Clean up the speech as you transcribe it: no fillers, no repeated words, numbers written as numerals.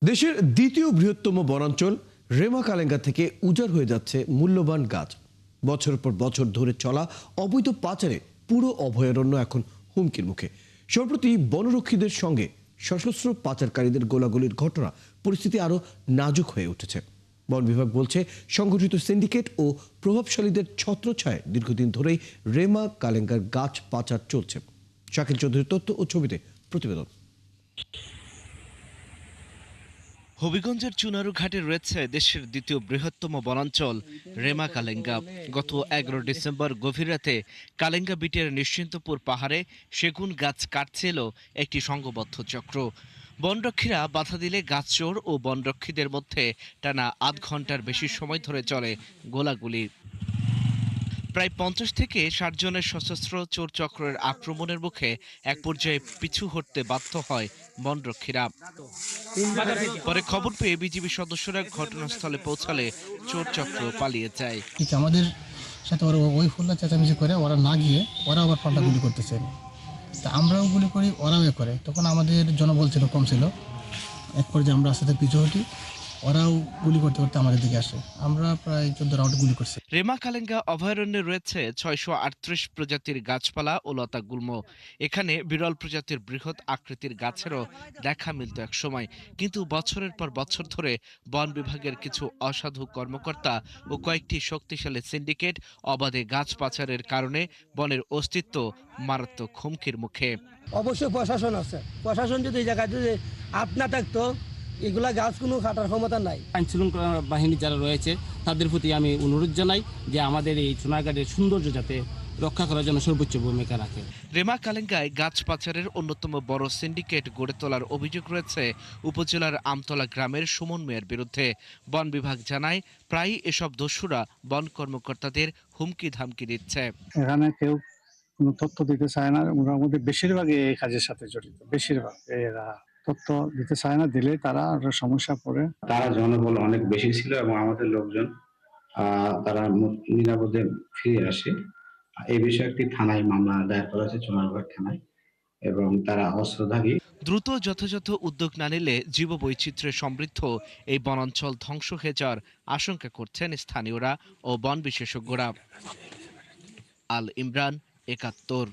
দেশের দ্বিতীয় বৃহত্তম বনাঞ্চল রেমা-কালেঙ্গা থেকে উজাড় হয়ে যাচ্ছে মূল্যবান গাছ। বছর পর বছর ধরে চলা অবৈধ পাচারে পুরো অভয়ারণ্য এখন হুমকির মুখে। সম্প্রতি বনরক্ষীদের সঙ্গে সশস্ত্র পাচারকারীদের গোলাগুলির ঘটনা পরিস্থিতি আরো নাজুক হয়ে উঠেছে। বন বিভাগ বলছে, সংগঠিত সিন্ডিকেট ও প্রভাবশালীদের ছত্রছায়ায় দীর্ঘদিন ধরেই রেমা-কালেঙ্গার গাছ পাচার চলছে। শাকিল চৌধুরীর তথ্য ও ছবিতে প্রতিবেদন। হবিগঞ্জের চুনারু ঘাটে রয়েছে দেশের দ্বিতীয় বৃহত্তম বনাঞ্চল রেমা-কালেঙ্গা। গত 11 ডিসেম্বর গভীর রাতে কালেঙ্গা বিটের নিশ্চিন্তপুর পাহাড়ে সেগুন গাছ কাটছিল একটি সংঘবদ্ধ চক্র। বনরক্ষীরা বাধা দিলে গাছ চোর ও বনরক্ষীদের মধ্যে টানা আধ ঘন্টার বেশি সময় ধরে চলে গোলাগুলি। প্রায় 50 থেকে 60 জনের সশস্ত্র চোর চক্রের আক্রমণের মুখে এক পর্যায়ে পিছু হটতে বাধ্য হয় বনরক্ষীরা। পরে খবর পেয়ে বিজিবি সদস্যরা ঘটনাস্থলে পৌঁছালে চোর চক্র পালিয়ে যায়। আমাদের সাথে ওরা ওই ফুল্লা চেঁচামেচি করে ওরা না গিয়ে ওরা আবার পাল্টা গুলি করতেছে। তা আমরাও গুলি করি, ওরাও করে। তখন আমাদের জনবল ছিল কম ছিল। এক পর্যায়ে আমরা সাথে পিছু হটি, ওরাও গুলি করতে করতে আমাদের দিকে আসে। আমরা প্রায় 14 রাউন্ড গুলি করছি। রেমা-কালেঙ্গা অভয়ারণ্যে রয়েছে 638 প্রজাতির গাছপালা ও লতা গুল্ম। এখানে বিরল প্রজাতির বৃহৎ আকৃতির গাছেরও দেখা মিলত একসময়, কিন্তু বছরের পর বছর ধরে বন বিভাগের কিছু অসাধু কর্মকর্তা ও কয়েকটি শক্তিশালী সিন্ডিকেট অবাধে গাছ পাচারের কারণে বনের অস্তিত্ব মারাত্মক হুমকির মুখে। অবশ্যই প্রশাসন আছে, প্রশাসন যদি এই জায়গায় যদি হাত না থাকতো, এগুলা গাছ কোনো কাটার ক্ষমতা নাই। আইনশৃঙ্খলা বাহিনী যারা রয়েছে তাদের প্রতি আমি অনুরোধ জানাই যে আমাদের এই সোনারঘাটের সৌন্দর্য যাতে রক্ষা করার জন্য সর্বোচ্চ ভূমিকা রাখে। রেমা-কালেঙ্গায় গাছ পাচারের অন্যতম বড় সিন্ডিকেট গড়ে তোলার অভিযোগ রয়েছে উপজেলার আমতলা গ্রামের সুমন মিয়ার বিরুদ্ধে। বন বিভাগ জানায়, প্রায়ই এসব দস্যুরা বন কর্মকর্তাদের হুমকি ধামকি দিচ্ছে। এখানে কেউ কোনো তথ্য দিতে চায় না, ওরা মধ্যে বেশিরভাগই এই কাজের সাথে জড়িত। বেশিরভাগ এরা তথ্য দিতে চায় না, দিলে তারা আরো সমস্যা পড়ে। তারা জনবল অনেক বেশি ছিল এবং আমাদের লোকজন তারা নিরাপদে ফিরে আসে। এই বিষয়ে একটি থানায় মামলা দায়ের করা হয়েছে, চুনারঘাট থানায়, এবং তারা অস্ত্রধারী। দ্রুত যথাযথ উদ্যোগ না নিলে জীববৈচিত্র্যে সমৃদ্ধ এই বনাঞ্চল ধ্বংস হয়ে যাওয়ার আশঙ্কা করছেন স্থানীয়রা ও বন বিশেষজ্ঞরা। আল ইমরান, ৭১।